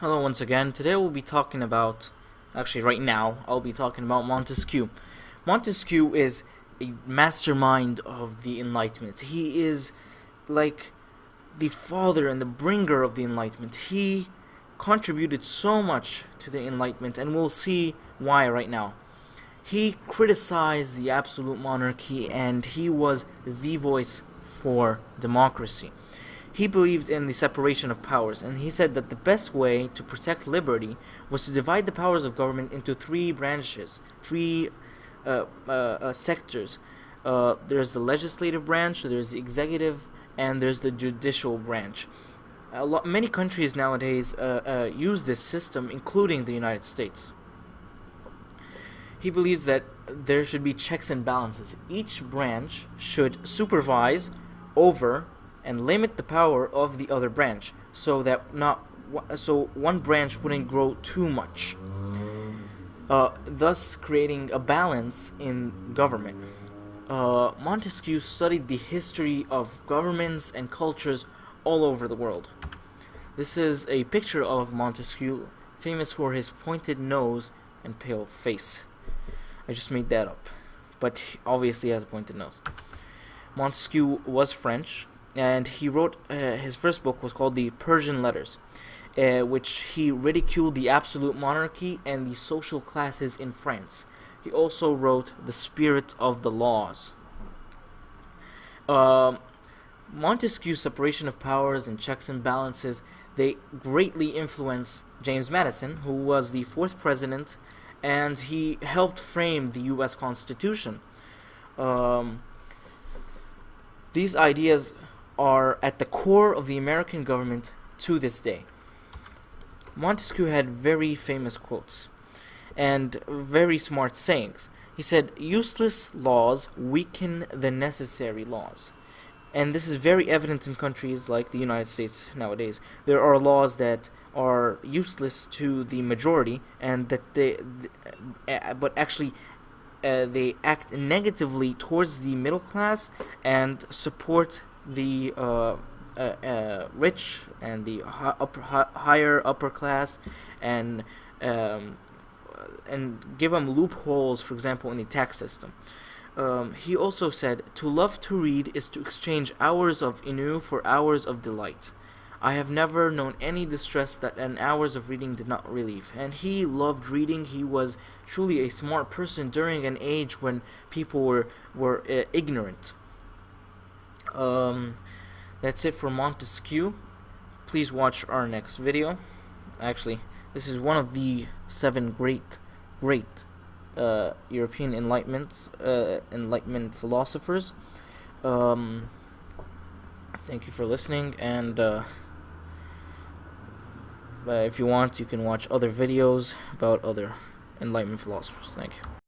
Hello once again. Today we'll be talking about, right now, I'll be talking about Montesquieu. Montesquieu is a mastermind of the Enlightenment. He is like the father and the bringer of the Enlightenment. He contributed so much to the Enlightenment, and we'll see why right now. He criticized the absolute monarchy, and he was the voice for democracy. He believed in the separation of powers, and he said that the best way to protect liberty was to divide the powers of government into three branches, three sectors. There's the legislative branch, there's the executive, and there's the judicial branch. Many countries nowadays use this system, including the United States. He believes that there should be checks and balances. Each branch should supervise over and limit the power of the other branch, so that one branch wouldn't grow too much, thus creating a balance in government. Montesquieu studied the history of governments and cultures all over the world. This is a picture of Montesquieu, famous for his pointed nose and pale face. I just made that up, but he obviously has a pointed nose. Montesquieu was French, and he wrote his first book was called the Persian Letters, which he ridiculed the absolute monarchy and the social classes in France. He also wrote The Spirit of the Laws. Montesquieu's separation of powers and checks and balances, they greatly influenced James Madison, who was the fourth president, and he helped frame the U.S. Constitution. These ideas are at the core of the American government to this day. Montesquieu had very famous quotes and very smart sayings. He said, "Useless laws weaken the necessary laws." And this is very evident in countries like the United States nowadays. There are laws that are useless to the majority, and that they act negatively towards the middle class and support the rich and the higher upper class, and give them loopholes, for example, in the tax system. He also said, "To love to read is to exchange hours of ennui for hours of delight. I have never known any distress that an hours of reading did not relieve." And he loved reading. He was truly a smart person during an age when people were ignorant. That's it for Montesquieu. Please watch our next video. Actually, this is one of the 7 great European Enlightenment philosophers. Thank you for listening, and if you want, you can watch other videos about other Enlightenment philosophers. Thank you.